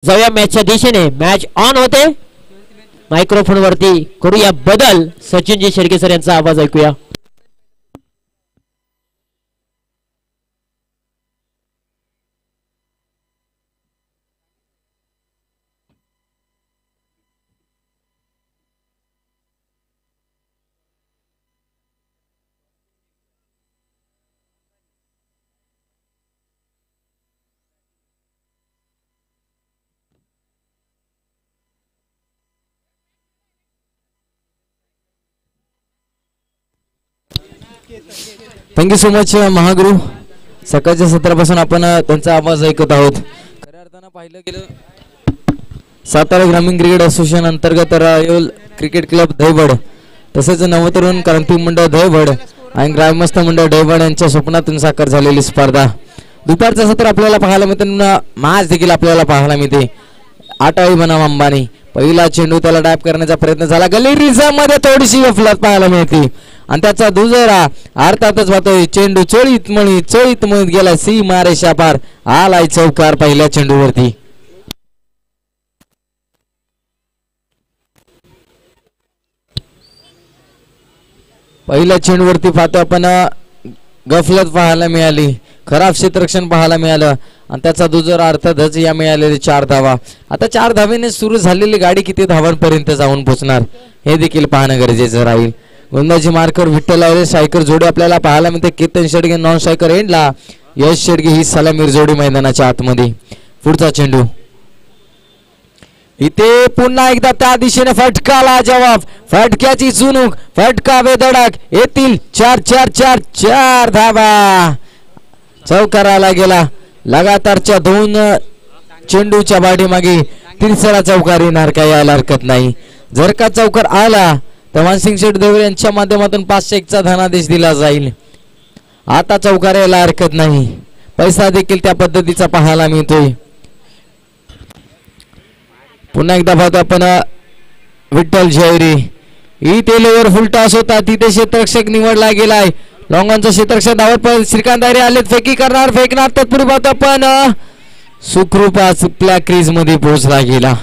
जाऊया मॅचच्या दिशेने. Match on होते. मायक्रोफोन वरती करूया बदल. सचिनजी शेळके सर यांचा आवाज ऐकूया. Thank you so much Mahaguru. सकाळच्या सत्रापासून आपण त्यांचा आवाज ऐकत आहोत. खऱ्या अर्थानं पाहिलं गेलं सातारा ग्रामीण क्रिकेट असोसिएशन अंतर्गत रायोल क्रिकेट क्लब दहिवड तसेच नवतरुण क्रांती मंडळ दहिवड आणि ग्रामस्थ मंडळ दहिवड यांच्या स्वप्नातून साकार झालेली स्पर्धा. दुपारचं सत्र आपल्याला पाहायला मिळते. मॅच देखील आपल्याला पाहायला मिळते. आटाळी बनाम अंबानी पहिला चेंडू त्याला डॅप करण्याचा प्रयत्न झाला. गली रिझर्व मध्ये थोडीशी गफलत पाहायला मिळते आणि त्याचा दुजोरा अर्थातच पाहतोय. चेंडू चोळीत म्हणत गेला सी मारेशा पार. आलाय चौकार पहिल्या चेंडूवरती. पहिल्या चेंडूवरती पाहतो आपण गफलत पाहायला मिळाली. खराब क्षेत्ररक्षण पाहायला मिळालं आणि त्याचा दुजोरा अर्थातच या मिळालेले 4 धावा. आता 4 धावेने सुरू झालेली गाडी किती धावांपर्यंत जाऊन पोहोचणार हे देखील पाहणं गरजेचं राहील. गोंदाजी मार्कर विठ्ठल आहे स्ट्रायकर जोडी आपल्याला पाहायला मिळते. केतन शेडगे नॉन स्ट्रायकर एंडला. यश शेडगे ही सलामीर जोडी मैदानाच्या आतमध्ये. पुढचा चेंडू इथे पुन्हा एकदा त्या दिशेने फटकाला जवाब. फटक्याची चुणूक. फटका बेधडक. येतील 4 धावा. चौकाराला गेला. लगातारच्या 2 चेंडूच्या पाठीमागे तिसरा चौकार येणार का यायला हरकत नाही. जर का चौकार आला तर मानसिंग शेठ देवरे यांच्या माध्यमातून 501चा धनादेश दिला जाईल. आता चौकार यायला हरकत नाही. पैसा देखील त्या पद्धतीचा पाहायला मिळतोय. पुन्हा एकदा पाहतो आपण विठ्ठल जयरे. इथे लोअर फुल टॉस होता. तिथे क्षेत्ररक्षक निवडला गेलाय. लॉंगॉनचा क्षेत्ररक्षक धावत श्रीकांत आयरे आलेत. फेकी करणार. फेकणार तत्पूर्वी पाहतो आपण सुखरूप आपल्या क्रीज मध्ये पोहोचला गेला.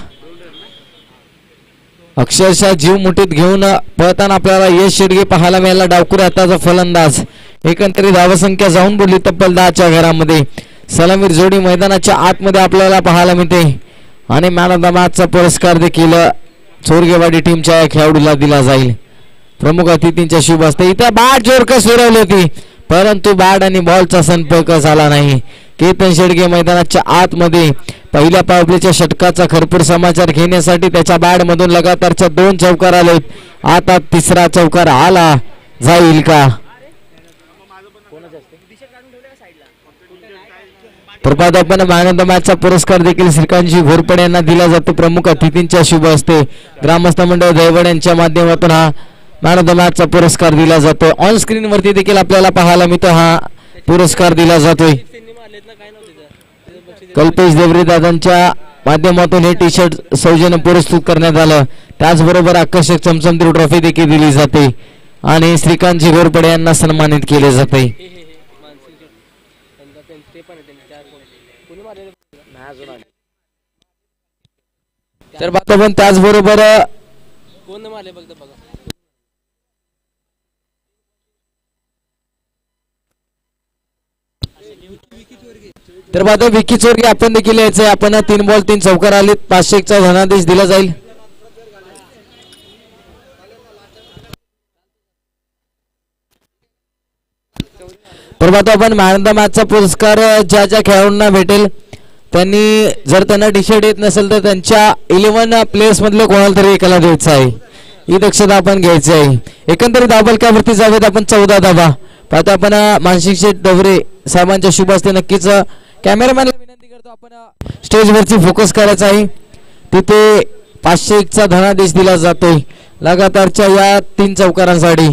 अक्षरशः जीव मुठीत घेऊन पळताना आपल्याला यश शेडगे पाहायला मिळाला. डावकुरे हाताचा फलंदाज. एकंदरीत धावसंख्या जाऊन बोलली तब्बल 10च्या घरामध्ये. सलामीर जोडी मैदानाच्या आतमध्ये आपल्याला पाहायला मिळते आणि मॅन ऑफ द मॅचचा पुरस्कार देखील चोरगेवाडी टीमच्या खेळाडूला दिला जाईल. प्रमुख अतिथींच्या शुभ असते. इथे बॅट जोरकस फिरवली होती परंतु बॅट आणि बॉलचा संपर्क झाला नाही. केतन शेडगे मैदानाच्या आतमध्ये पहिल्या पावलीच्या षटकाचा भरपूर समाचार घेण्यासाठी त्याच्या बॅट मधून लगातारच्या 2 चौकार आलेत. आता तिसरा चौकार आला जाईल का. प्रपादापन मॅन ऑफ द मॅचचा पुरस्कार देखील श्रीकांतजी घोरपडे यांना दिला जातो. प्रमुख अतिथींच्या शुभ असते. ग्रामस्थ मंडळ दहिवड यांच्या माध्यमातून हा मॅन ऑफ द मॅचचा पुरस्कार दिला जातो. ऑन स्क्रीन वरती देखील आपल्याला पाहायला मिळतो हा पुरस्कार दिला जातोय. कल्पेश देवरे दादांच्या माध्यमातून हे टी शर्ट सौजन्य पुरस्कृत करण्यात आलं. त्याचबरोबर आकर्षक चमचमदिर ट्रॉफी देखील दिली जाते आणि श्रीकांतजी घोरपडे यांना सन्मानित केले जाते. तर पण त्याचबरोबर तर बाबा विकी चोरगे आपण देखील यायचंय. आपण 3 बॉल 3 चौकार आलेत. 501चा धनादेश दिला जाईल. तर बाबा आपण मॅन ऑफ द मॅचचा पुरस्कार ज्या ज्या खेळाडूंना भेटेल त्यांनी जर त्यांना टी शर्ट येत नसेल तर त्यांच्या 11 प्लेयर्स मधले कोणाला तरी एकाला द्यायचं आहे. ही दक्षता आपण घ्यायची आहे. एकंदरीत धावबलकावरती जावेत आपण 14 धावा पाहतो. आपण मानसिंग शेठ डवरे साहेबांच्या शुभ असते. नक्कीच कॅमेरामॅनला विनंती करतो आपण स्टेजवरती फोकस करायचा आहे. तिथे 501चा धनादेश दिला जातोय लगातारच्या या 3 चौकारांसाठी.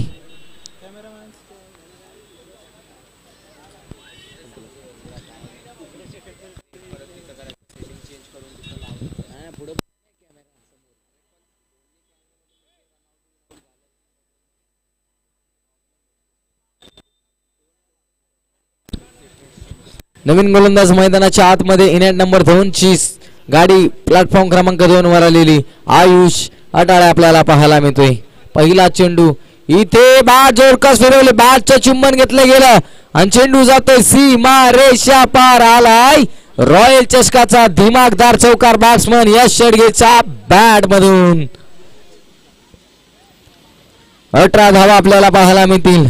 नवीन गोलंदाज मैदानाच्या आतमध्ये इनेट नंबर 2 ची गाडी प्लॅटफॉर्म क्रमांक 2 वर आलेली आयुष अटाळे आपल्याला पाहायला मिळतोय. पहिला चेंडू इथे बाद जोरकस फिरवले, बादचं चुंबन घेतलं गेलं आणि चेंडू जातोय सीमा रेषा पार. आलाय रॉयल चषकाचा दिमागदार चौकार बॅट्समन यश शेडगेचा बॅट मधून. 18 धावा आपल्याला पाहायला मिळतील.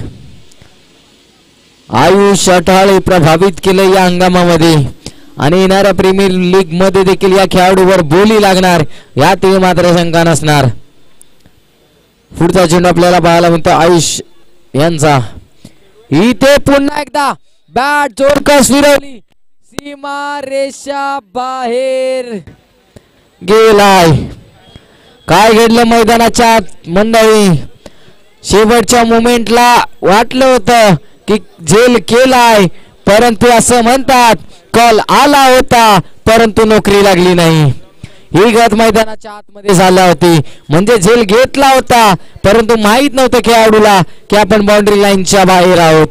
आयुष अटाळे प्रभावित केलं या हंगामामध्ये आणि येणाऱ्या प्रीमियर लीग मध्ये देखील या खेळाडूवर बोली लागणार, यातही मात्र शंका नसणार. पुढचा चेंडू आपल्याला पाहायला मिळतो आयुष यांचा. इथे पुन्हा एकदा बॅट जोरकस फिरवली, सीमा रेषा बाहेर गेलाय. काय घडलं मैदानाच्या मंडळी, शेवटच्या मोमेंटला वाटलं होतं की झेल केलाय, परंतु असं म्हणतात कॉल आला होता परंतु नोकरी लागली नाही. ही गत मैदानाच्या आतमध्ये झाली होती, म्हणजे झेल घेतला होता परंतु माहित नव्हतं खेळाडूला की आपण बाउंड्री लाईनच्या बाहेर आहोत.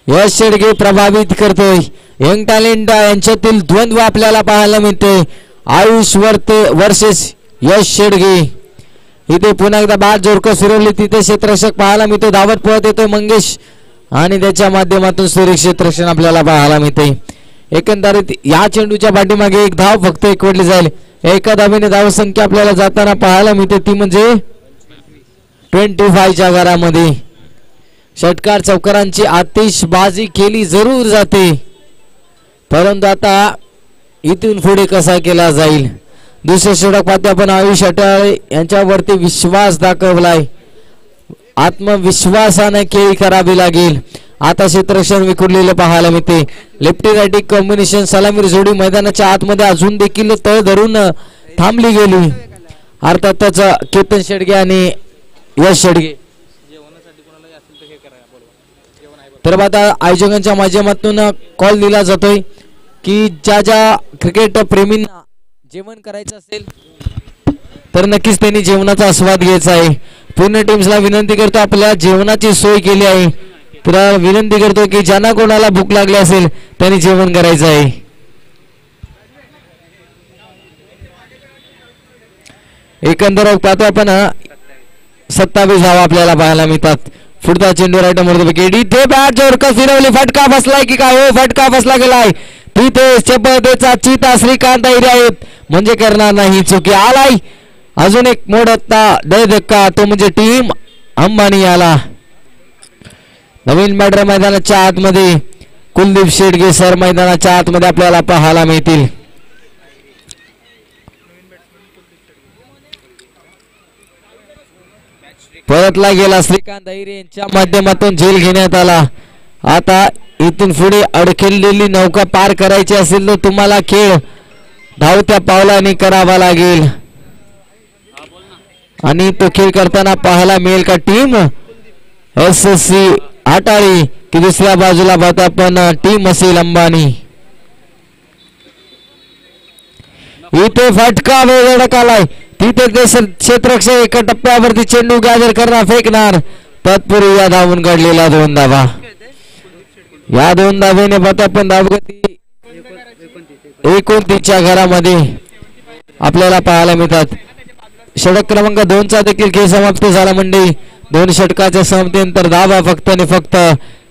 यश शेडगे प्रभावित करतोय. यंग टॅलेंट यांच्यातील द्वंद्व आपल्याला पाहायला मिळते. आयुष वर्सेस यश शेडगे. इथे पुन्हा एकदा बाद जोरकस फिरवली, तिथे क्षेत्ररक्षक पाहायला मिळतो. धावत पळत येतोय मंगेश आणि त्याच्या माध्यमातून सुरक्षित रक्षण आपल्याला पाहायला मिळते. एकंदरीत या चेंडूच्या पाठीमागे एक धाव फक्त एकवटली जाईल. एका धावेने धावसंख्या आपल्याला जाताना पाहायला मिळते, ती म्हणजे 25 च्या घरामध्ये. षटकार चौकारांची आतिषबाजी केली जरूर जाते, परंतु आता इथून पुढे कसा केला जाईल. दुसरे षटक पाहतो आपण आयुष अटाळे यांच्यावरती विश्वास दाखवलाय, आत्मविश्वासाने खेळी करावी लागेल. आता क्षेत्ररक्षण विखुरलेले पाहायला मिळते. लेफ्टी राईटी कॉम्बिनेशन सलामीर जोडी मैदानाच्या आतमध्ये अजून देखील तळ धरून थांबली गेली. अर्थातच केतन शेडगे आणि यश शेडगे. तर आता आयोजकांच्या माध्यमातून कॉल दिला जातोय की ज्या क्रिकेट प्रेमींना जेवण करायचं असेल तर नक्कीच त्यांनी जेवणाचा आस्वाद घ्यायचा आहे. पूर्ण टीम्सला विनंती करतो, आपल्या जेवणाची सोय केली आहे, तर विनंती करतो की ज्यांना कोणाला भूक लागली असेल त्यांनी जेवण करायचं आहे. एकंदर पाहतो आपण 27 धावा आपल्याला पाहायला मिळतात. पुढचा चेंडू राईट मध्ये विकेट. इथे बॅट जोरकस फिरवली, फटका बसलाय की काय? हो, फटका बसला गेलाय. तिथे चपळतेचा चिता श्रीकांत अहिरे आहेत, म्हणजे करणार नाही चुकी. आलाय अजून एक मोडता दय धक्का, तो म्हणजे टीम अंबानी आला. नवीन बॅटर मैदानाच्या आतमध्ये कुलदीप शेडगे सर मैदानाच्या आतमध्ये आपल्याला पाहायला मिळतील. परतला गेला श्रीकांत अहिरे यांच्या माध्यमातून झेल घेण्यात आला. आता इथून पुढे अडकलेली नौका पार करायची असेल तर तुम्हाला खेळ धावत्या पावलाने करावा लागेल आणि तो खेळ करताना पाहायला मिळेल का टीम SSC अटाळी की दुसऱ्या बाजूला पाहता पण टीम असेल अंबानी. इथे फटका वेगळा आलाय, तिथे क्षेत्ररक्षक एका टप्प्यावरती चेंडू गॅदर करणार, फेकणार. तत्पूर्वी या धावून काढलेला 2 धावा. या 2 धावेने पाहता पण धावगती 29 च्या घरामध्ये आपल्याला पाहायला मिळतात. षटक क्रमांक 2 चा देखील खेळ समाप्त झाला. मंडळी 2 षटकाच्या समाप्तीनंतर धावा फक्त आणि फक्त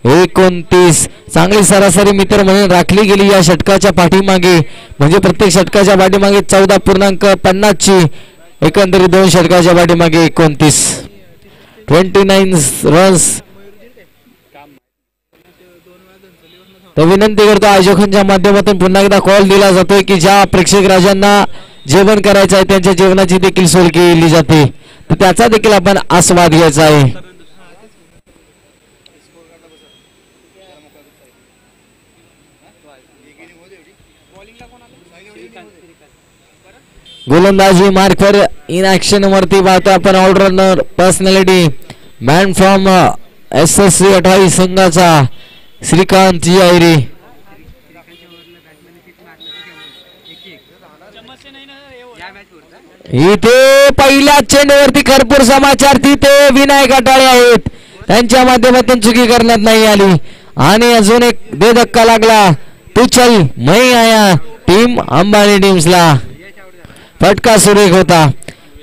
29. चांगली सरासरी मित्र म्हणून राखली गेली या षटकाच्या पाठीमागे, म्हणजे प्रत्येक षटकाच्या पाठीमागे 14.50 ची, एकंदरीत 2 षटकाच्या पाठीमागे 29 रन्स. तर विनंती करतो आयोजकांच्या माध्यमातून पुन्हा एकदा कॉल दिला जातोय की ज्या प्रेक्षक राजांना जेवण करायचं आहे त्यांच्या जेवणाची देखील सोय केली जाते, तर त्याचा देखील आपण आस्वाद घ्यायचा आहे. गोलंदाजी मार्कर इन ऍक्शन वरती पाहतो आपण allrounder personality man from SSC 28 संघाचा श्रीकांत अहिरे. इथे पहिल्या चेंडूवरती भरपूर समाचार, तिथे विनायक अटाळे आहेत, त्यांच्या माध्यमातून चुकी करण्यात नाही आली आणि अजून एक धक्का लागला. तू चल मैं आया, टीम अंबानी टीम्सला फटका सुरेख होता,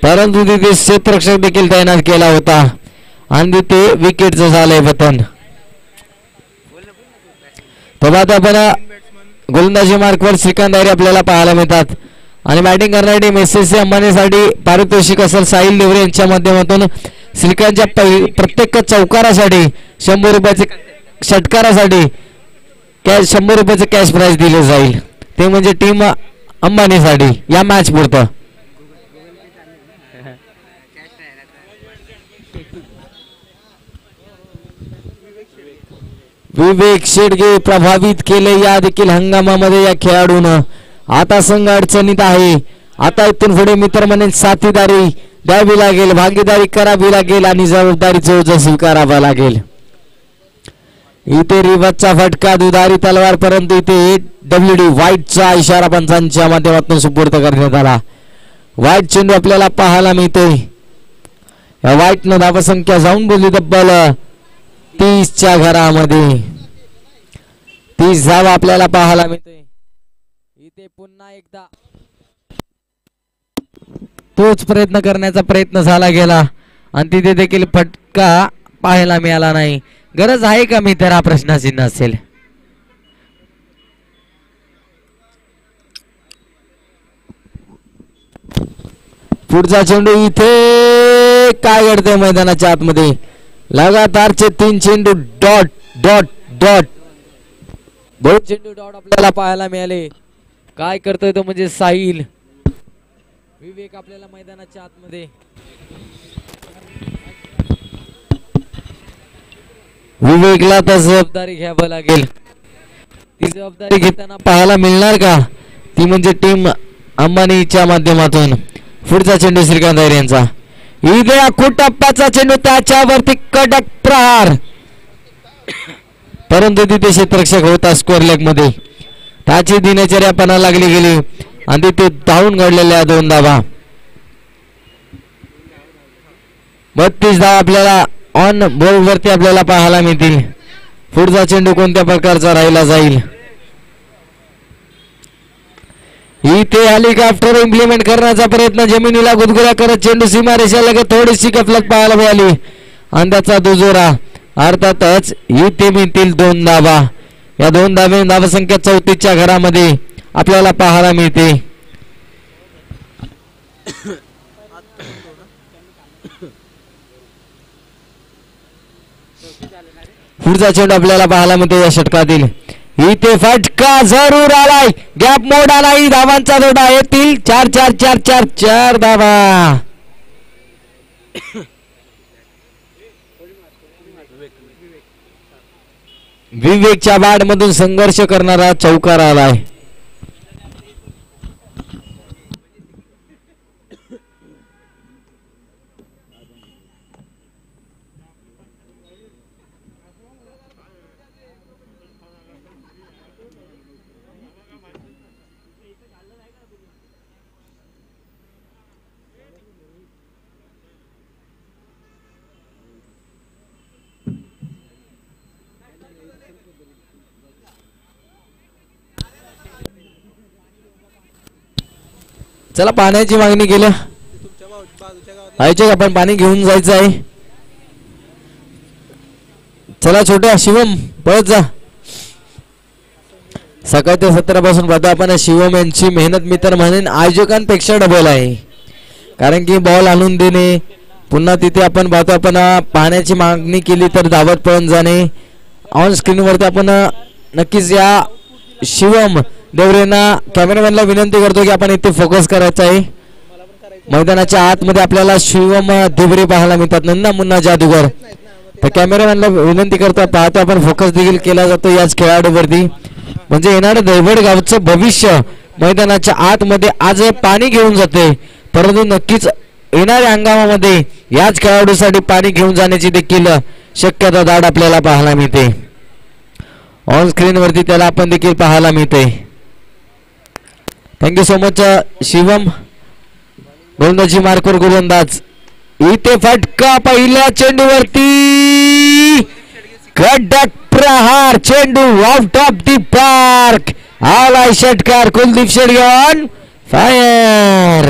परंतु तिथे क्षेत्ररक्षक देखील तैनात केला होता आणि तिथे विकेटचं झालंय पतन. तेव्हा आपण गोलंदाजी मार्कवर श्रीकांत अय्यर आपल्याला पाहायला मिळतात आणि बॅटिंग करणारी टीम SSC अंबानीसाठी पारितोषिक असेल साहिल देवरे यांच्या माध्यमातून श्रीकांतच्या प्रत्येक चौकारासाठी 100 रुपयाचे, षटकारासाठी 100 रुपयाचे कॅश प्राइज दिले जाईल, ते म्हणजे टीम अंबानीसाठी या मॅच पुरतं. विवेक शेडगे प्रभावित केले या देखील हंगामामध्ये या खेळाडूनं. आता संघ अडचणीत आहे. आता इथून पुढे मित्र म्हणून साथीदारी द्यावी लागेल, भागीदारी करावी लागेल आणि जबाबदारीचा ओझं स्वीकारावा लागेल. इथे रिवाजचा फटका दुधारी तलवार, परंतु इथे WD व्हाईटचा इशारा पंचांच्या माध्यमातून सुपूर्द करण्यात आला. व्हाईट चेंडू आपल्याला पाहायला मिळतोय. या व्हाईटनं धावसंख्या जाऊन बोलली तब्बल 30च्या घरामध्ये. 30 धावा आपल्याला पाहायला मिळतोय. इथे पुन्हा एकदा तोच प्रयत्न करण्याचा प्रयत्न झाला गेला आणि तिथे देखील फटका पाहायला मिळाला नाही. गरज आहे का मी तर हा प्रश्नचिन्ह असेल. पुढचा चेंडू इथे काय घडतंय मैदानाच्या आतमध्ये. लगातारचे 3 चेंडू डॉट डॉट डॉट, 2 चेंडू डॉट आपल्याला पाहायला मिळाले. काय करतोय तो म्हणजे साहिल. विवेक आपल्याला मैदानाच्या आतमध्ये. विवेकला तर जबाबदारी घ्यावी लागेल. ती जबाबदारी घेताना पाहायला मिळणार का, ती म्हणजे टीम अंबानीच्या माध्यमातून. पुढचा चेंडू श्रीकांत अय्यर यांचा. इथे कुटप्पाचा चेंडू, त्याच्यावरती कडक प्रहार, परंतु तिथे क्षेत्ररक्षक होता स्क्वेअर लेग मध्ये. त्याची दिनचर्या पणा लागली गेली आणि तिथे धावून घडलेल्या 2 धावा. 32 धावा आपल्याला ऑन बोर्ड वरती आपल्याला पाहायला मिळतील. पुढचा चेंडू कोणत्या प्रकारचा राहिला जाईल. इथे हेलिकॉप्टर इम्प्लिमेंट करण्याचा प्रयत्न, जमिनीला गुदगुल्या करत चेंडू सीमारेषा लगेच थोडीशी गफलत पाहायला मिळाली आणि त्याचा दुजोरा. अर्थातच इथे मिळतील 2 धावा. या 2 धावे धावसंख्या 34च्या घरामध्ये आपल्याला पाहायला मिळते. पुढचा चेंडू आपल्याला पाहायला मिळतो या षटकातील. इथे फटका जरूर आलाय, गॅप मोड आलाय, धावांचा जोडा येतील 4 धावा. विवेकच्या बॅट मधून संघर्ष करणारा चौकार आलाय. चला पाण्याची मागणी केल्या, आपण पाणी घेऊन जायचं आहे. चला छोट्या शिवम पळत जा. सकाळच्या 17 पासून पाहतो आपण शिवम यांची मेहनत मित्र म्हणून आयोजकांपेक्षा डबल आहे. कारण की बॉल आणून देणे, पुन्हा तिथे आपण पाहतो आपण पाण्याची मागणी केली तर धावत पळून जाणे. ऑन स्क्रीन वरती आपण नक्कीच या शिवम देवरेंना कॅमेरामॅनला विनंती करतो की आपण इथे फोकस करायचा आहे. मैदानाच्या आतमध्ये आपल्याला शिवम देवरे पाहायला मिळतात, नन्ना मुन्ना जादूगर. तर कॅमेरामॅनला विनंती करतो, पाहतो आपण फोकस देखील केला जातो याच खेळाडूवरती. म्हणजे येणारं दैवड गावचं भविष्य मैदानाच्या आतमध्ये आज पाणी घेऊन जाते, परंतु नक्कीच येणाऱ्या हंगामामध्ये याच खेळाडूसाठी पाणी घेऊन जाण्याची देखील शक्यता दाट आपल्याला पाहायला मिळते. ऑन स्क्रीन वरती त्याला आपण देखील पाहायला मिळते. Thank you so much Shivam. गोलंदाजी मार्कवर गोलंदाज. इथे फटका पहिल्या चेंडूवरती कडक प्रहार, चेंडू आउट ऑफ दी पार्क. आलाय षटकार कुलदीप शेडगे फायर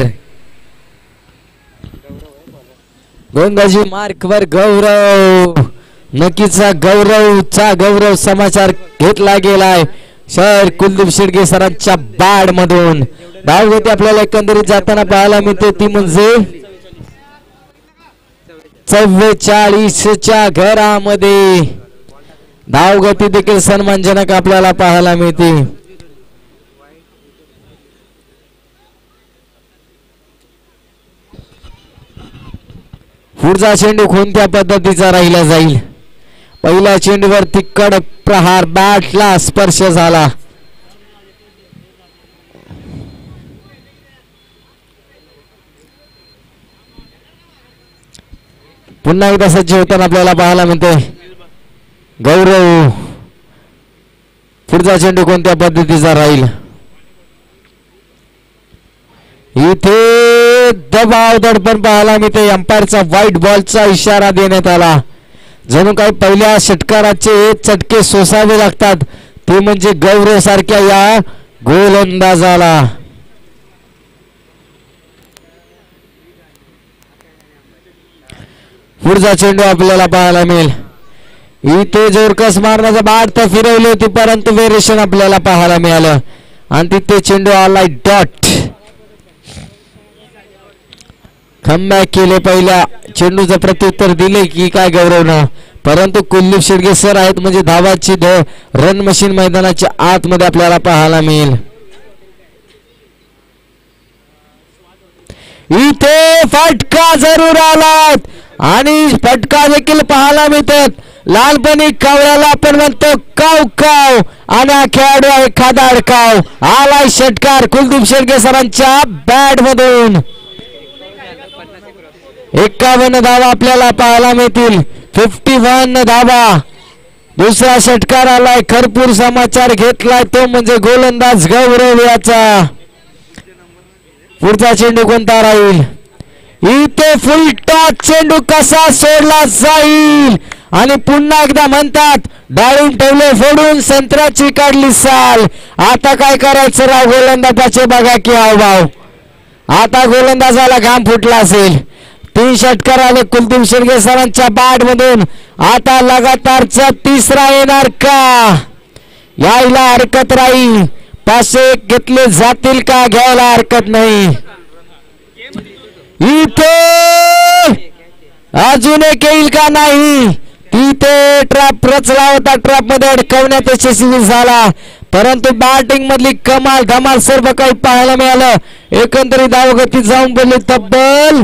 गोंदाजी मार्क वर गौरव नक्कीचा गौरव समाचार घेतला गेलाय सर कुलदीप शेडगे सरांच्या बॅड मधून धावगती आपल्याला एकंदरीत जाताना पाहायला मिळते ती म्हणजे 44च्या घरामध्ये धावगती देखील सन्मानजनक आपल्याला पाहायला मिळते पुढचा चेंडू कोणत्या पद्धतीचा राहिला जाईल पहिल्या चेंडूवरती कडक प्रहार बॅटला स्पर्श झाला पुन्हा एकदा सज्ज होताना आपल्याला पाहायला मिळते गौरव पुढचा चेंडू कोणत्या पद्धतीचा राहील इथे दबाव दडपण पाहायला मिळते अंपायरचा व्हाईट बॉलचा इशारा देण्यात आला जणू काही पहिल्या षटकाराचे चटके सोसावे लागतात ते म्हणजे गौरव सारख्या या गोलंदाजाला पुढचा चेंडू आपल्याला पाहायला मिळेल इथे जोरकस मारण्याचा बाट तर फिरवली होती परंतु वेरिएशन आपल्याला पाहायला मिळालं आणि तिथे चेंडू आलाय डॉट कमबॅक केले पहिल्या चेंडूचं प्रत्युत्तर दिले की काय गौरवनं परंतु कुलदीप शेडगे सर आहेत म्हणजे धावाची रन मशीन मैदानाच्या आतमध्ये आपल्याला पाहायला मिळेल इथे फटका जरूर आलात आणि फटका देखील पाहायला मिळतात लालपणी कावळ्याला आपण म्हणतो काव काव आणि खेळाडू आहे खादाड काव आलाय षटकार कुलदीप शेडगे सरांच्या बॅट मधून 51 धावा आपल्याला पाहायला मिळतील 51 धावा दुसरा षटकार आलाय खरपूर समाचार घेतलाय तो म्हणजे गोलंदाज गौरव याचा पुढचा चेंडू कोणता राहील इथे फुल टॉस चेंडू कसा सोडला जाईल आणि पुन्हा एकदा म्हणतात डाळून ठेवले फोडून संत्र्याची काढली साल आता काय करायचं राव गोलंदाजाचे बघा की हावभाव आता गोलंदाजाला घाम फुटला असेल 3 षटकार आले कुलदीप शेडगे सरांच्या बॅट मधून आता लगातारचा तिसरा येणार का यायला हरकत राहील 501 घेतले जातील का घ्यायला हरकत नाही इथे अजून एक येईल का नाही तिथे ट्रॅप रचला होता ट्रॅप मध्ये अडकवण्यात यशस्वी झाला परंतु बॅटिंग मधली कमाल धमाल सर्व काही पाहायला मिळालं एकंदरीत धावगती जाऊन बोलली तब्बल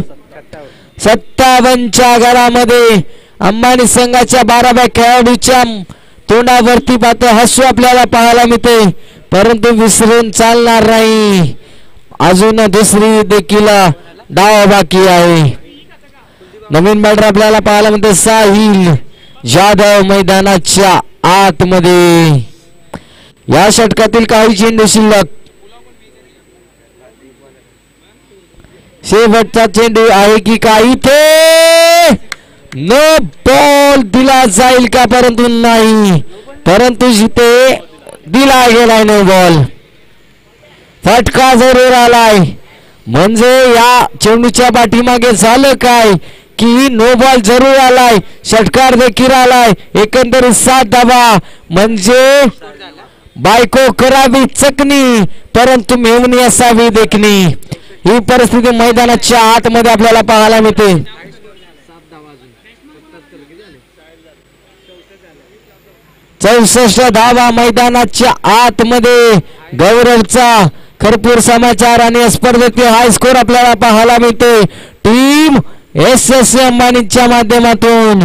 57च्या घरामध्ये अंबानी संघाच्या 12 खेळाडूच्या तोंडावरती पाहतो हसू आपल्याला पाहायला मिळते परंतु विसरून चालणार नाही अजून दुसरी देखील डाव बाकी आहे नवीन बॅटर आपल्याला पाहायला मिळते साहिल जाधव मैदानाच्या आतमध्ये या षटकातील काही चेंडू शिल्लक शेवटचा चेंडू आहे की काही इथे नो बॉल दिला जाईल का परंतु नाही परंतु जिथे दिला गेलाय नो बॉल फटका जरूर आलाय म्हणजे या चेंडूच्या पाठीमागे झालं काय की नो बॉल जरूर आलाय षटकार देखील आलाय एकंदरीत 7 धावा म्हणजे बायको करावी चकनी परंतु मेवणी असावी देखणी ही परिस्थिती मैदानाच्या आतमध्ये आपल्याला पाहायला मिळते 64 धावा मैदानाच्या आतमध्ये गौरवचा खरपूर समाचार आणि स्पर्धेतील हाय स्कोर आपल्याला पाहायला मिळते टीम एसएससी अंबानीच्या माध्यमातून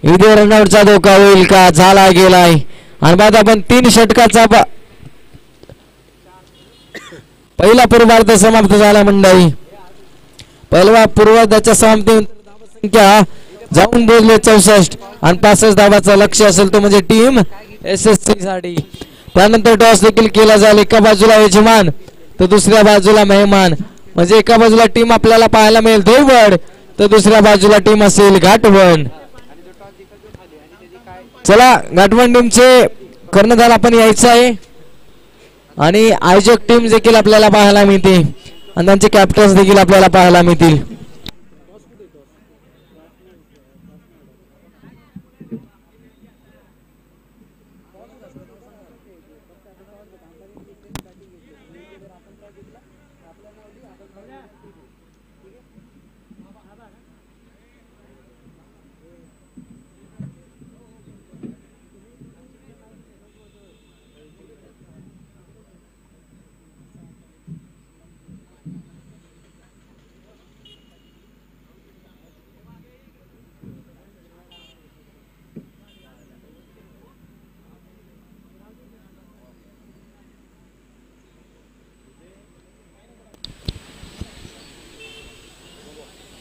इथे रनआउटचा धोका होईल का झाला गेलाय आणि बाद आपण 3 षटकाचा पहिला पूर्वार्ध समाप्त झाला मंडळी पहिला पूर्वार्धाच्या समाप्ती संख्या जाऊन बोलले 64 आणि 65 धावाचं लक्ष्य असेल तो म्हणजे टीम एसएससी साठी त्यानंतर टॉस देखील केला जाईल एका बाजूला यजमान तर दुसऱ्या बाजूला मेहमान म्हणजे एका बाजूला टीम आपल्याला पाहायला मिळेल धोवड तर दुसऱ्या बाजूला टीम असेल घाटवण चला घाटवण टीमचे कर्णधार आपण यायचं आहे आणि आयोजक टीम देखील आपल्याला पाहायला मिळते आणि त्यांचे कॅप्टन्स देखील आपल्याला पाहायला मिळतील.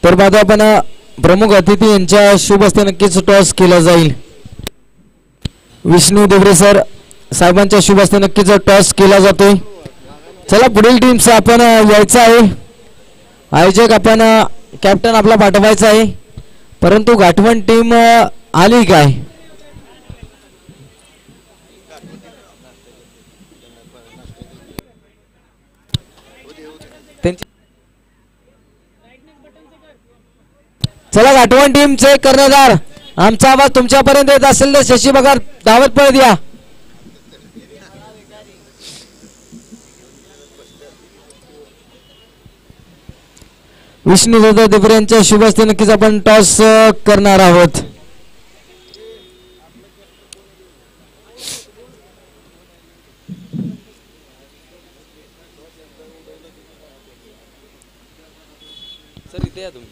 तर बाजू आपण प्रमुख अतिथी यांच्या शुभ हस्ते नक्कीच टॉस केला जाईल. विष्णू देवरे सर साहेबांच्या शुभ हस्ते नक्कीच टॉस केला जातोय. चला पुढील टीमचा आपण यायचं आहे. आयोजक आपण कॅप्टन आपला पाठवायचा आहे, परंतु गाठवण टीम आली काय? चला गाठवण टीमचे कर्णधार, आमचा आवाज तुमच्यापर्यंत येत असेल तर शशी बघा दावत पळ द्या. विष्णुदादा देवरे यांच्या शुभ हस्ते नक्कीच आपण टॉस करणार आहोत. सर इथे या तुम्ही.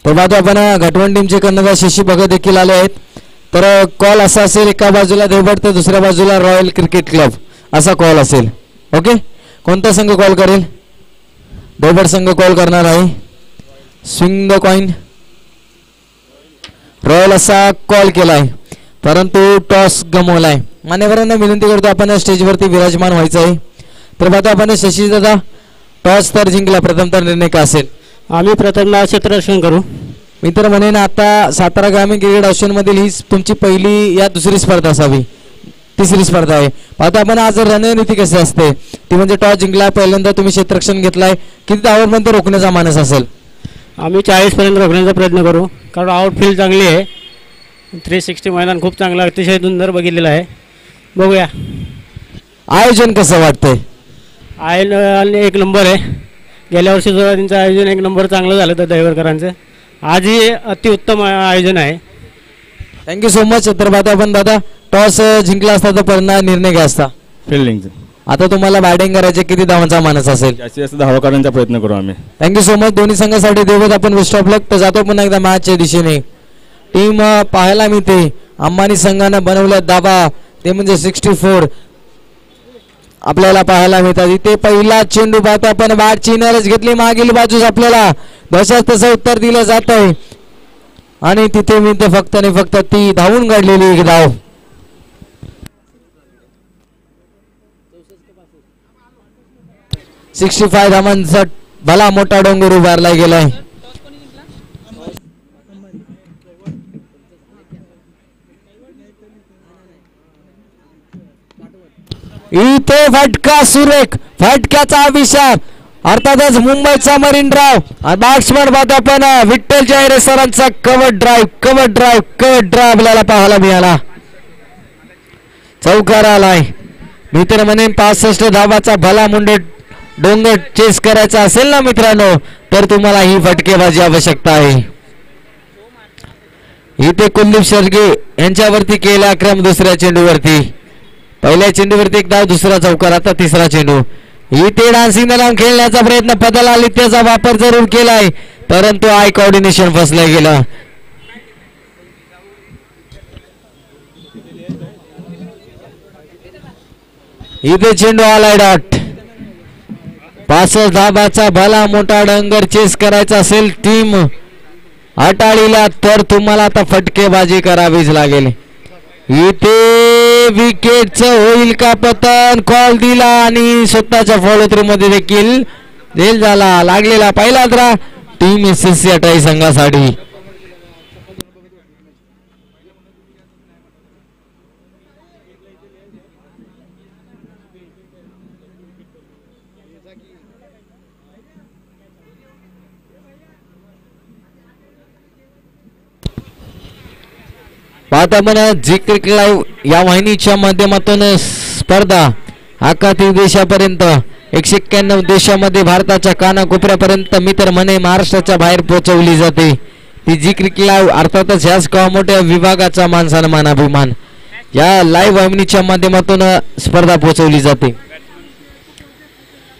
तर बाजू आपण गाठवण टीमचे कर्णधार शशी भगत देखील आले आहेत. तर कॉल असा असेल, एका बाजूला देवगड तर दुसऱ्या बाजूला रॉयल क्रिकेट क्लब असा कॉल असेल. ओके, कोणता संघ कॉल करेल? देवगड संघ कॉल करणार आहे. Swing the coin. रॉयल असा कॉल केलाय, परंतु टॉस गमवलाय. मान्यवरांना विनंती करतो आपण स्टेजवरती विराजमान व्हायचं आहे. तर बाजू आपण शशी दादा टॉस तर जिंकला, प्रथम तर निर्णय काय असेल? आम्ही प्रथम क्षेत्ररक्षण करू. मी तर म्हणेन आता सातारा ग्रामीण क्रिकेट असोसिएशन मधील ही तुमची पहिली या दुसरी स्पर्धा असावी, तिसरी स्पर्धा आहे. आता आपण आज रणनीती कशी असते ती म्हणजे टॉस जिंकला, पहिल्यांदा तुम्ही क्षेत्ररक्षण घेतलाय, किती धावांपर्यंत रोखण्याचा मानस असेल? आम्ही 40 पर्यंत रोखण्याचा प्रयत्न करू, कारण आउटफील्ड चांगली आहे. 360 मैदान खूप चांगलं अतिशय सुंदर बघितलेलं आहे. बघूया आयोजन कसं वाटतंय? आयोजन एक नंबर आहे. गेल्या वर्षी सुद्धा त्यांचं आयोजन एक नंबर चांगलं झालं होतं दहिवरकरांचं. आजही अतिउत्तम आयोजन आहे. Thank you so much. तर बाबा आपण दादा टॉस जिंकला असता तर परिणाम निर्णय घ्या असता फिल्डिंग. आता तुम्हाला बॅटिंग करायचे, किती धावांचा मानस असेल? जास्तीत जास्त धावा करण्याचा प्रयत्न करू आम्ही. Thank you so much. दोन्ही संघासाठी देवत आपण बेस्ट ऑफ लक. तर जातो पुन्हा एकदा मॅचच्या दिशेने. टीम पाहायला मिळते अंबानी संघानं बनवल्या धावा ते म्हणजे 64 आपल्याला पाहायला मिळतात. इथे पहिला चेंडू पाहतो आपण, बॅट चिन्हच घेतली मागील बाजूस, आपल्याला जशाच तसं उत्तर दिलं जात आहे आणि तिथे मी ते फक्त आणि फक्त ती धावून काढलेली एक धाव. $65 धावांचा भला मोठा डोंगर उभारला गेलाय. इथे फटका सुरेख, फटक्याचा अभिषेक, अर्थातच मुंबईचा मरीन ड्राइव्ह. बॅट्समन बाबा पण विठ्ठल जयरे सरांचा कव्हर ड्राइव्ह आपल्याला पाहायला मिळाला. चौकार आलाय. मी तर म्हणेन 65 धावाचा भला मुंडे डोंगर चेस करायचा असेल ना मित्रांनो, तर तुम्हाला ही फटकेबाजी आवश्यकता आहे. इथे कुलदीप शर्गे यांच्यावरती केला क्रम दुसऱ्या चेंडूवरती. पहिल्या चेंडूवरती एक धाव, दुसरा चौकार, आता तिसरा चेंडू. इथे डान्सिंग लावून खेळण्याचा प्रयत्न, पदल आली त्याचा वापर जरूर केलाय, परंतु आय कोऑर्डिनेशन फसलं गेलं. इथे चेंडू आलाय डॉट. 65 धावाचा भला मोठा डंगर चेस करायचा असेल टीम अटाळीला, तर तुम्हाला आता फटकेबाजी करावीच लागेल. इथे विकेटचं होईल का पतन, कॉल दिला आणि स्वतःच्या फॉलो थ्रू मध्ये देखील झेल झाला. लागलेला पहिला धरा टीम SSC अटाई संघासाठी. पाहता आपण जी क्रिकेट लाईव्ह या वाहिनीच्या माध्यमातून स्पर्धा आखाती देशापर्यंत 191 देशामध्ये भारताच्या कानाकोपऱ्यापर्यंत मी तर म्हणे महाराष्ट्राच्या बाहेर पोहोचवली जाते. ती जी क्रिकेट लाईव्ह अर्थातच ह्याच मोठ्या विभागाचा मान सन्मान अभिमान या लाईव्ह वाहिनीच्या माध्यमातून स्पर्धा पोहोचवली जाते.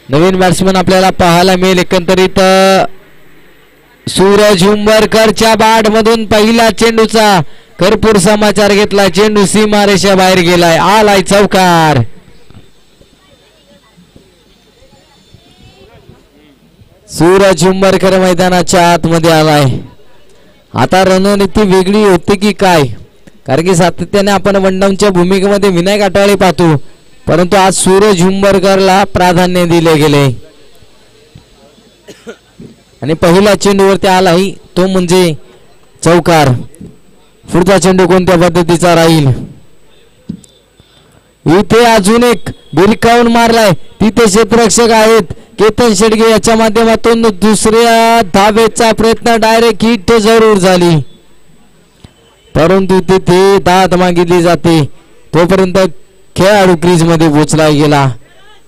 नवीन बॅट्समन आपल्याला पाहायला मिळेल. एकंदरीत सूरज उंबरकरच्या बॅट मधून पहिला चेंडूचा भरपूर समाचार घेतला. चेंडू सीमारेषा बाहेर गेलाय. आलाय चौकार. सूरज उंबरकर मैदानाच्या आतमध्ये आलाय. आता रणनीती वेगळी होती की काय, कारण की सातत्याने आपण वनडाऊनच्या भूमिकेमध्ये विनायक आठवले पाहतो, परंतु आज सूरज उंबरकरला प्राधान्य दिले गेले आणि पहिला चेंडूवरती आलाय तो म्हणजे चौकार. पुढचा चेंडू कोणत्या पद्धतीचा राहील. इथे अजून एक बिरकावून मारलाय. तिथे क्षेत्ररक्षक आहेत केतन शेडगे. याच्या माध्यमातून दुसऱ्या धावेचा प्रयत्न. डायरेक्ट हिट जरूर झाली, परंतु तिथे दाद मागितली जाते. तोपर्यंत खेळाडू क्रीज मध्ये पोचला गेला.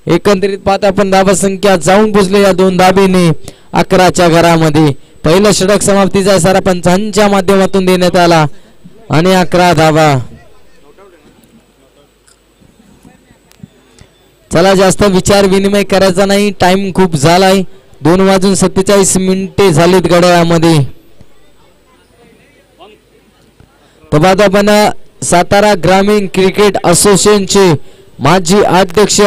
एकंदरीत पाहता आपण धावा संख्या जाऊन पोचले या दोन धाबेने 11च्या घरामध्ये. पहिलं षटक समाप्तीचा इशारा पंचांच्या माध्यमातून देण्यात आला आणि 11 धावा. चला जास्त विचार विनिमय करायचा नाही, टाइम खूप झालाय. 2:47 झालीत घड्याळामध्ये. तर पाहतो आपण सातारा ग्रामीण क्रिकेट असोसिएशनचे माजी अध्यक्ष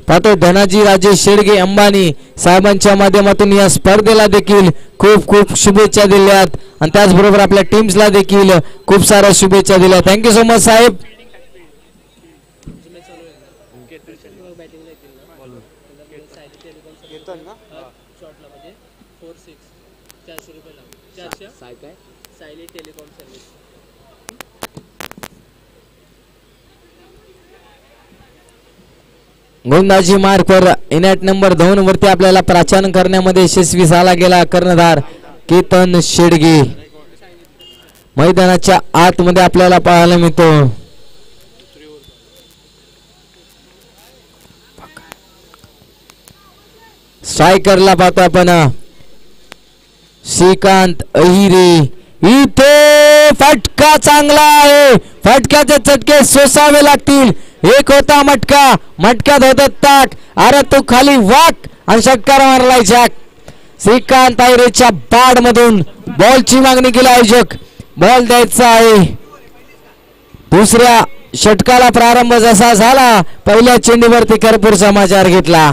पाहतो धनाजी राजेश शेडगे अंबानी साहेबांच्या माध्यमातून या स्पर्धेला देखील खूप खूप शुभेच्छा दिल्यात आणि त्याचबरोबर आपल्या टीम्सला देखील खूप साऱ्या शुभेच्छा दिल्या. थँक्यू सो मच साहेब. गोंदाजी मार्कवर इनॅट नंबर 2 वरती आपल्याला प्राचन करण्यामध्ये यशस्वी झाला गेला कर्णधार केतन शेडगे. मैदानाच्या आतमध्ये आपल्याला पाहायला मिळतो. स्ट्रायकरला पाहतो आपण श्रीकांत अहिरे. इथे फटका चांगला आहे. फटक्याचे चटके सोसावे लागतील. एक होता मटका, मटक्यात होत ताक. अरे तू खाली वाक आणि षटकार मारलाय जॅक. श्रीकांत अहिरेच्या बॅट मधून बॉलची मागणी केली आयोजक. बॉल द्यायचा आहे. दुसऱ्या षटकाला प्रारंभ जसा झाला पहिल्या चेंडूवरती भरपूर समाचार घेतला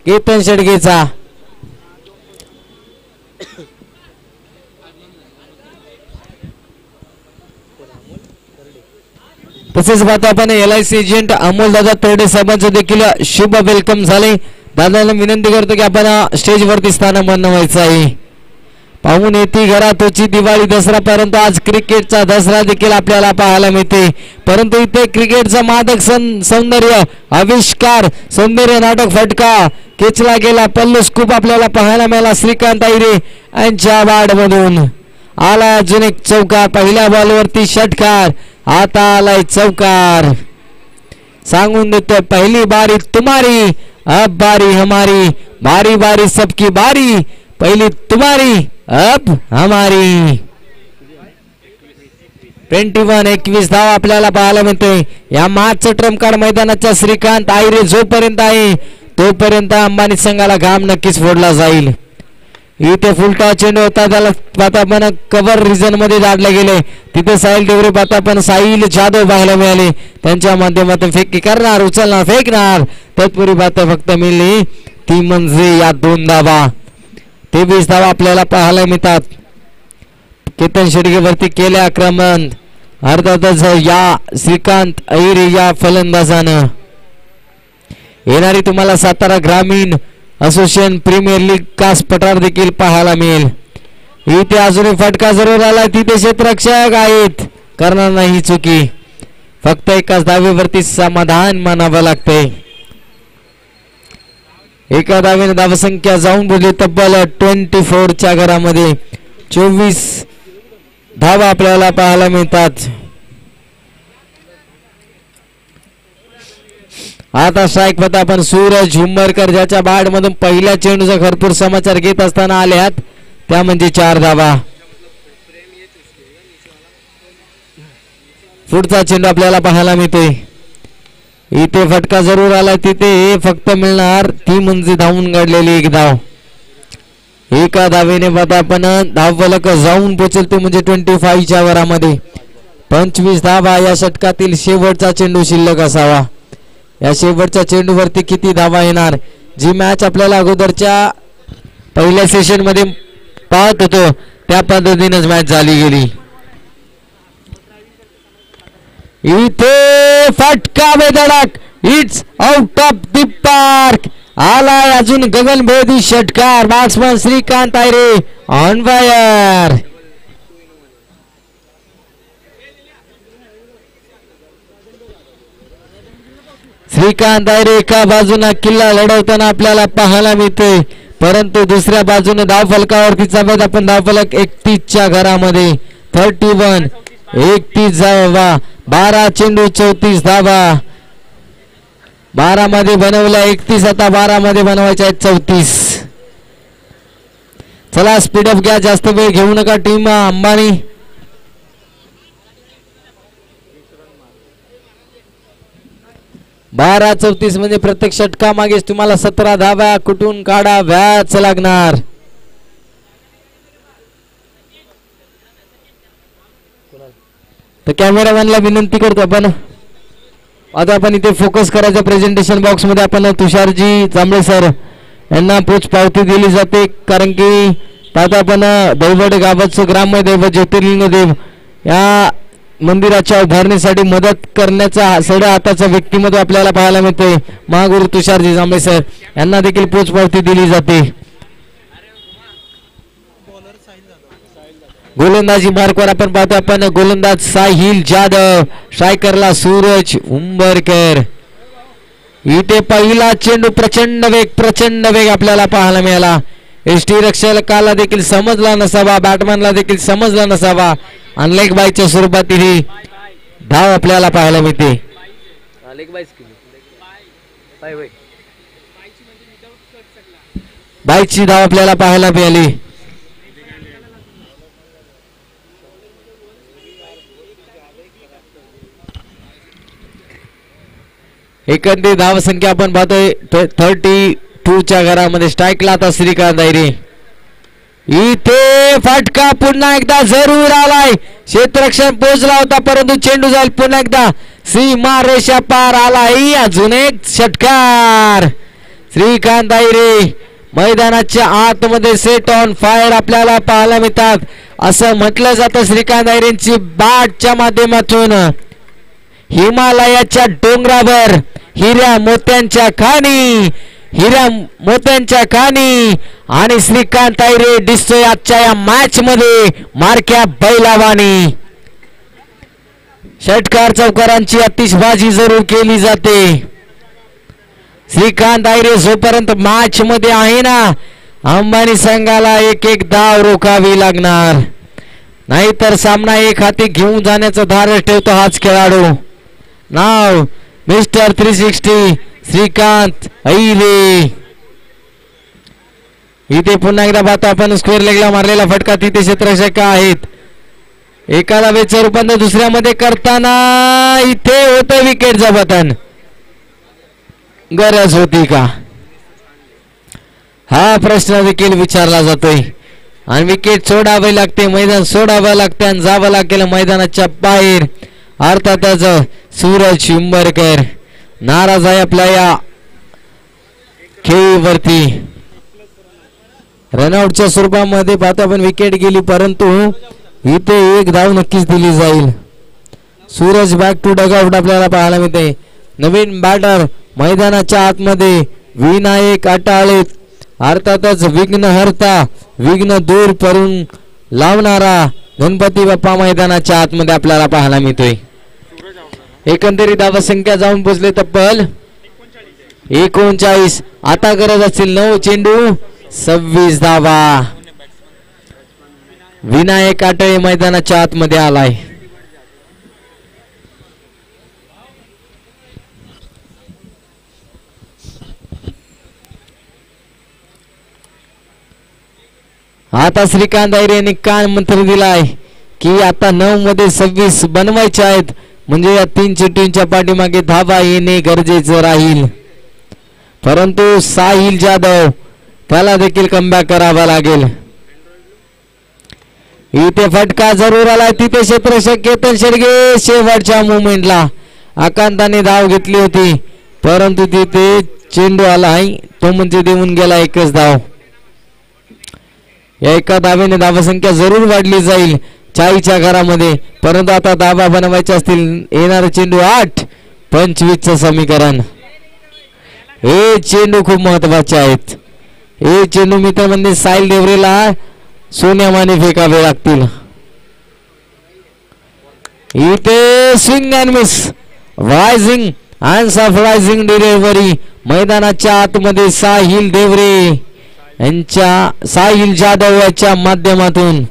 केतन शेडगेचा. तसेच पाहतो आपण LIC एजंट अमोल दादा तरडे साहेबांचं देखील शुभ वेलकम झाले. दादाला विनंती करतो की आपण स्टेज वरती स्थान बनवायचं आहे. पाहून येते घरातोची दिवाळी दसरा, परंतु आज क्रिकेटचा दसरा देखील आपल्याला पाहायला मिळते. परंतु इथे क्रिकेटचा मादक सौंदर्य आविष्कार सौंदर्य नाटक फटका खेचला गेला. पल्लू स्कूप आपल्याला पाहायला मिळाला श्रीकांत अहिरे यांच्या बॅट मधून. आला अजून एक चौकार. पहिल्या बॉलवरती षटकार. आता आलाय चौकार. सांगून देतोय पहिली बारी तुम्हारी अब बारी हमारी. बारी बारी सबकी बारी. पहिली तुम्हारी अब हमारी. 21 धाव आपल्याला पाहायला मिळते. या मॅचचं ट्रम्प कार्ड मैदानाच्या श्रीकांत अहिरे जोपर्यंत आहे तोपर्यंत अंबानी संघाला घाम नक्कीच फोडला जाईल. इथे फुलटा चेंडू होता, त्याला पाहता कव्हर रिजन मध्ये दाडले गेले. तिथे साहिल देवरे पाहता पण साहिल जाधव पाहायला मिळाले. त्यांच्या माध्यमातून फेकी करणार, उचलणार, फेकणार. तत्पूर्वी पाहता फक्त मिळली ती म्हणजे या 2 धावा. 23 धावा आपल्याला पाहायला मिळतात. केतन शेडगेवरती केले आक्रमण अर्थातच या श्रीकांत अहिरे या फलंदाजानं येणारी तुम्हाला सातारा ग्रामीण असोसिएशन प्रीमियर लीग कास पठार देखील पाहायला मिळेल. इथे अजूनही फटका जरूर आला, तिथे क्षेत्ररक्षक आहेत, करणार नाही चुकी, फक्त एकाच धावेवरती समाधान मानावं लागतंय. एका धावेने धावसंख्या जाऊन बोलली तब्बल 24च्या घरामध्ये 24 धावा आपल्याला पाहायला मिळतात. आता स्ट्राईक पता आपण सूरज हुंबरकर ज्याच्या बॅट मधून पहिल्या चेंडूचा भरपूर समाचार घेत असताना आल्यात, त्या म्हणजे 4 धावा. पुढचा चेंडू आपल्याला पाहायला मिळतोय. इथे फटका जरूर आला, तिथे फक्त मिळणार ती म्हणजे धावून काढलेली एक धाव. एका धावेने पता आपण धाव फलक जाऊन पोहोचेल ते म्हणजे 25च्या वरामध्ये. 25 धावा या षटकातील शेवटचा चेंडू शिल्लक असावा. या शेवटच्या चेंडूवरती किती धावा येणार, जी मॅच आपल्याला अगोदरच्या पहिल्या सेशन मध्ये पाहत होतो त्या पद्धतीनेच मॅच झाली गेली. इथे फटका बेधडक, it's out of the park. आलाय अजून गगनभेदी षटकार. Batsman Shrikant Aayre on fire. Shrikant Aayre एका बाजूला किल्ला लढवताना आपल्याला पाहायला मिळते, परंतु दुसऱ्या बाजूने धाव फलकावरतीचा भेद आपण धाव फलक 31च्या घरामध्ये 31 31 धावा. 12 चेंडू 34 धावा. 12 मध्ये बनवल्या 31, आता 12 मध्ये बनवायच्या आहेत 34. चला स्पीडअप घ्या, जास्त वेळ घेऊ नका टीम अंबानी. बारा 34 म्हणजे प्रत्येक षटका मागेच तुम्हाला 17 धावा कुठून काढाव्याच लागणार. तर कॅमेरामॅनला विनंती करतो आपण, आता आपण इथे फोकस करायचं प्रेझेंटेशन बॉक्स मध्ये आपण तुषारजी जांभळे सर यांना पोच पावती दिली जाते, कारण की आता आपण दैवड गावाचं ग्राम्य दैवत ज्योतिर्लिंग देव या मंदिराच्या उभारणीसाठी मदत करण्याचा सड्या हाताचा व्यक्तिमत्व आपल्याला पाहायला मिळते. महागुरु तुषारजी जांभळे सर यांना देखील पोच पावती दिली जाते. गोलंदाजी मार्कवर आपण पाहतो, आपण गोलंदाज साहिल जाधव, स्ट्रायकरला सूरज उंबरकर. इथे पहिला चेंडू प्रचंड वेग आपल्याला पाहायला मिळाला. एसटी रक्षकाला देखील समजला नसावा, बॅटमॅनला देखील समजला नसावा, अनलेग बायच्या स्वरूपात ही धाव आपल्याला पाहायला मिळते. बाईची धाव आपल्याला पाहायला मिळाली. एकंदरीत धाव संख्या आपण पाहतोय 32च्या घरामध्ये. स्ट्राईकला आता श्रीकांत आयरे. इथे फटका पुन्हा एकदा जरूर आलाय, क्षेत्ररक्षण पोहोचला होता परंतु चेंडू जाईल पुन्हा एकदा सीमा रेषा पार आलाय. अजून एक षटकार. श्रीकांत आयरे मैदानाच्या आतमध्ये सेट ऑन फायर आपल्याला पाहायला मिळतात. असं म्हटलं जातं श्रीकांत आयरेंची बॅटच्या माध्यमातून हिमालयाच्या डोंगरावर हिऱ्या मोत्यांच्या खाणी आणि श्रीकांत आयरे दिसतोय आजच्या या मॅच मध्ये मारक्या बैलावानी. षटकार चौकारांची आतिषबाजी जरूर केली जाते. श्रीकांत आयरे जोपर्यंत मॅच मध्ये आहे ना, अंबानी संघाला एक धाव रोखावी लागणार, नाहीतर सामना एक हाती घेऊन जाण्याचा धाडस ठेवतो हाच खेळाडू. नाव मिस्टर 360 श्रीकांत आयरे. इथे पुन्हा एकदा पाहतो आपण स्क्वेअर लेगला मारलेला फटका, तिथे क्षेत्ररक्षक आहेत. एका धावेचं रूपांतर दुसऱ्यामध्ये करताना इथे होतं विकेटचं पतन. गरज होती का, हा प्रश्न देखील विचारला जातोय. आणि विकेट सोडावे लागते, मैदान सोडावं लागते आणि जावं लागेल मैदानाच्या बाहेर. अर्थातच सूरज उंबरकर नाराज आहे आपल्या या खेळीवरती. रनआउटच्या स्वरूपामध्ये पाहतो आपण विकेट गेली, परंतु इथे एक धाव नक्कीच दिली जाईल. सूरज बॅक टू डगआउट आपल्याला पाहायला मिळते. नवीन बॅटर मैदानाच्या आतमध्ये विनायक अटाळे, अर्थातच विघ्नहर्ता, विघ्न दूर करून लावणारा गणपती बाप्पा मैदानाच्या आतमध्ये आपल्याला पाहायला मिळतोय. एकंदरीत धावसंख्या जाऊन पोहोचले तब्बल 39. आता गरज असतील 9 चेंडू 26 धावा. विनायक आटळे मैदानाच्या आतमध्ये आलाय. आता श्रीकांत आयरे यांनी काय मंत्र दिलाय की आता 9 मध्ये 26 बनवायचे आहेत, म्हणजे या 3 चेंडूंच्या पाठीमागे धावा येणे गरजेचं राहील. परंतु साहिल जाधव त्याला देखील कमबॅक करावा लागेल. इथे फटका जरूर आलाय, तिथे क्षेत्ररक्षक केतन शेडगे शेवटच्या मुवमेंटला आकांताने धाव घेतली होती, परंतु तिथे चेंडू आलाय, तो म्हणजे देऊन गेला 1च धाव. या एका धावेने धावसंख्या जरूर वाढली जाईल 40च्या घरामध्ये, परंतु आता धावा बनवायचे असतील. येणारे चेंडू 8-25चं समीकरण. हे चेंडू खूप महत्वाचे आहेत. हे चेंडू मित्र म्हणजे साहिल देवरेला सोन्यामाने फेकावे लागतील. इथे swing and miss, rising and surprising delivery मैदानाच्या आतमध्ये साहिल देवरे यांच्या, साहिल जाधव याच्या माध्यमातून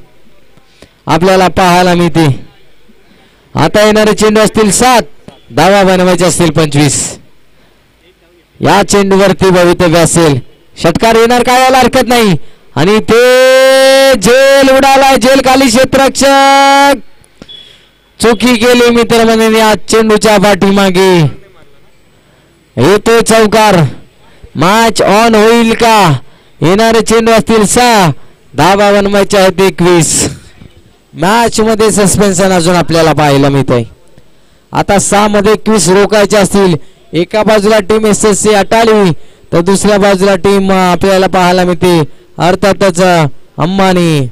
आपल्याला पाहायला मिळते. आता येणारे चेंडू असतील 7, धावा बनवायचे असतील 25. या चेंडूवरती भवितव्य असेल, षटकार येणार काय यायला हरकत नाही. आणि ते झेल उडालाय, झेल खाली क्षेत्ररक्षक चुकी केली मित्र म्हणजे या चेंडूच्या पाठीमागे. येतो चौकार, मॅच ऑन होईल का? येणारे चेंडू असतील 6, धावा बनवायचे आहेत 21. मॅच मध्ये सस्पेन्शन अजून आपल्याला पाहायला मिळतंय. आता 6 मध्ये 21 रोखायचे असतील. एका बाजूला टीम SSC अटाली, तर दुसऱ्या बाजूला टीम आपल्याला पाहायला मिळते अर्थातच अंबानी.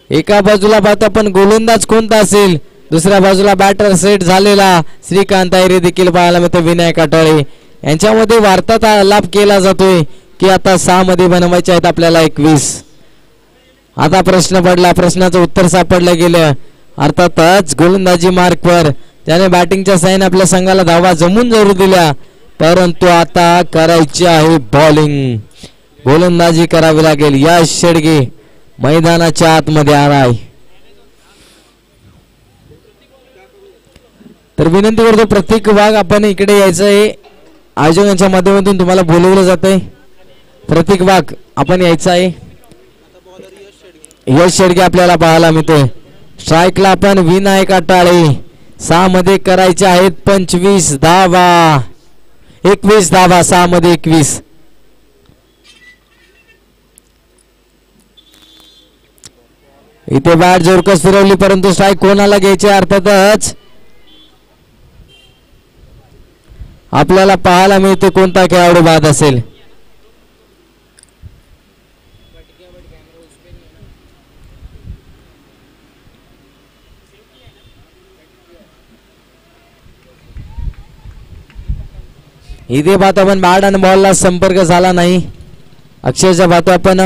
एका बाजूला पाहतो आपण गोलंदाज कोणता असेल, दुसऱ्या बाजूला बॅटर सेट झालेला श्रीकांत आयरे देखील पाहायला मिळतो. विनायक अटाळे यांच्यामध्ये वार्तालाप केला जातोय की आता 6 मध्ये बनवायचे आहेत आपल्याला 21. आता प्रश्न पडला, प्रश्नाचं उत्तर सापडलं गेलं. अर्थातच गोलंदाजी मार्कवर त्याने बॅटिंगच्या साईन आपल्या संघाला धावा जमून जरूर दिल्या, परंतु आता करायची आहे बॉलिंग, गोलंदाजी करावी लागेल. यश शेडगे मैदानाच्या आतमध्ये आलाय. तर विनंती करतो प्रत्येक वाघ आपण इकडे यायचं आहे. आयोजकांच्या माध्यमातून तुम्हाला बोलवलं जात आहे. प्रत्येक वाघ आपण यायचं आहे. यश शेडगे आपल्याला पाहायला मिळतोय. स्ट्राईकला आपण विनायक अटाळे. 6 मध्ये करायचे आहेत 25 धावा, 21 धावा, 6 मध्ये 21. इथे बॅट जोरकस फिरवली, परंतु स्ट्राईक कोणाला घ्यायचे अर्थातच आपल्याला पाहायला मिळते कोणता खेळाडू बाद असेल. इथे पाहतो आपण बॅट आणि बॉलला संपर्क झाला नाही. अक्षरशः पाहतो आपण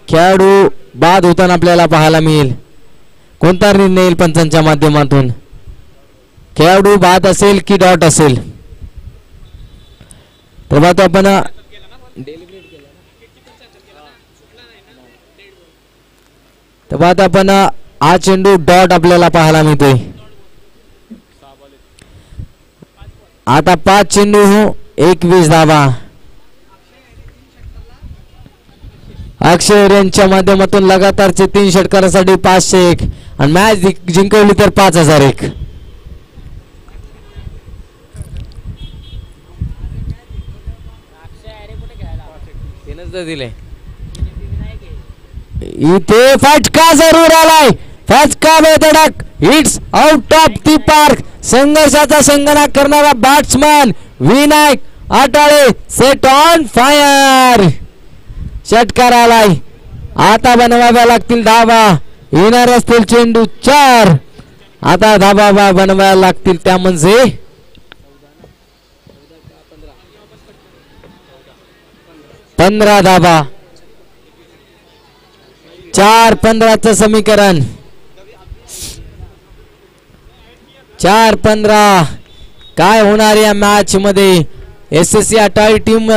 खेळाडू बाद होताना आपल्याला पाहायला मिळेल. कोणता निर्णय येईल पंचांच्या माध्यमातून, खेळाडू बाद असेल की डॉट असेल. तर पाहतो आपण हा चेंडू डॉट आपल्याला पाहायला मिळतोय. आता 5 चेंडू 21 धावा. अक्षय यांच्या माध्यमातून लगातारचे 3 षटकारासाठी 501 आणि मॅच जिंकवली तर 5001. दिले इथे फटका जरूर आलाय, फटका बेधडक, hits out of the park. संघर्षाचा संगणक करणारा batsman Vinayak Atale set on fire. षटकार आलाय. आता बनवाव्या लागतील धावा. येणार असतील चेंडू 4 आता धाबा बनवायला लागतील त्या म्हणजे 15 धाबा. 4-15चं समीकरण. 4-15 काय होणार या मॅच मध्ये? SSC अटारी टीम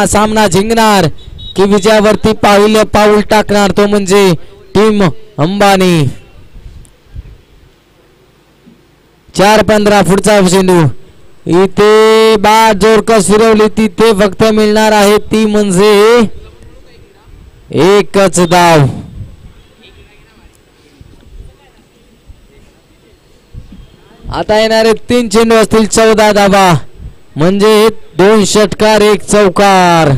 सामना जिंकणार की विजयावरती पाऊल टाकणार तो म्हणजे टीम अंबानी. 4-15 पुढचा चेंडू. इथे बाद जोरकस फिरवली तिथे फक्त मिळणार आहे ती म्हणजे एकच धाव. आता येणारे 3 चेंडू असतील 14 धावा म्हणजे 2 षटकार 1 चौकार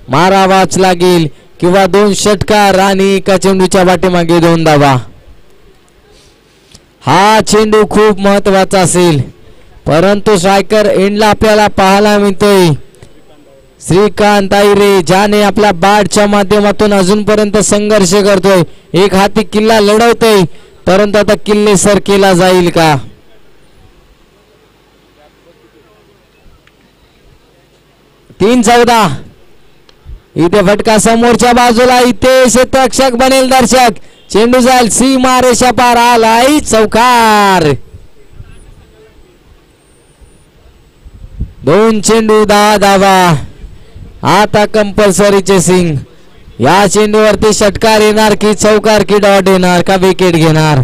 मारावाच लागेल किंवा 2 षटकार आणि एका चेंडूच्या पाठीमागे 2 धावा. हा चेंडू खूप महत्वाचा असेल परंतु स्ट्रायकर एंडला आपल्याला पाहायला मिळतोय श्रीकांत आयरे ज्याने आपल्या बॅटच्या माध्यमातून अजूनपर्यंत संघर्ष करतोय. एक हाती किल्ला लढवतोय परंतु आता किल्ले सर केला जाईल का? तीन 14 इथे फटका समोरच्या बाजूला. इथे क्षेत्ररक्षक बनेल दर्शक. चेंडू जाईल सीमा रेषा पार आलाय चौकार. 2 चेंडू 10 धावा. आता कंपल्सरी चेसिंग. या चेंडूवरती षटकार येणार की चौकार की डॉट येणार का विकेट घेणार?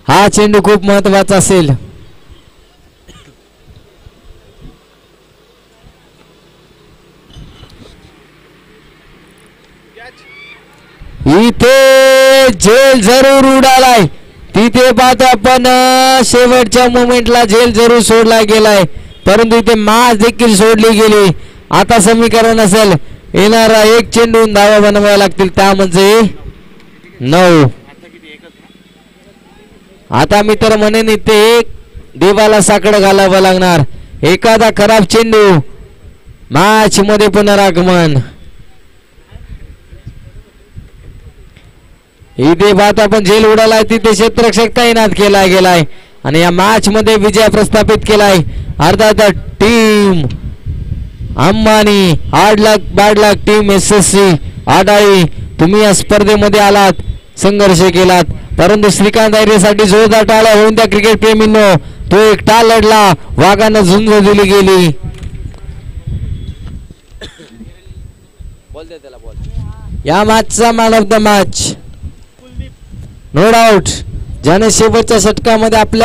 हा चेंडू खूप महत्वाचा असेल. इथे झेल जरूर उडालाय. तिथे पाहतो आपण शेवटच्या मोमेंटला झेल जरूर सोडला गेलाय परंतु इथे मास देखील सोडली गेली. आता समीकरण असेल येणारा 1 चेंडून धावा बनवाव्या लागतील त्या म्हणजे 9. आता मी तर म्हणेन इथे देवाला साकडं घालावं लागणार. एखादा खराब चेंडू मॅच मध्ये पुनरागमन. इथे बात आपण झेल उडालाय तिथे क्षेत्ररक्षक तैनात केला गेलाय आणि या मॅच मध्ये विजय प्रस्थापित केलाय. अर्थात टीम अंबानी. हार्ड लक बॅड लक टीम SSC आडाळी तुम्ही या स्पर्धेमध्ये आलात संघर्ष केलात परंतु श्रीकांत आयरेसाठी जोरदार टाळ्या होऊन त्या क्रिकेट प्रेमींनो. तो एकटा लढला वाघानं झुंज दिली गेली. या मॅचचा man of the match no doubt ज्याने शेवटच्या षटकामध्ये आपल्या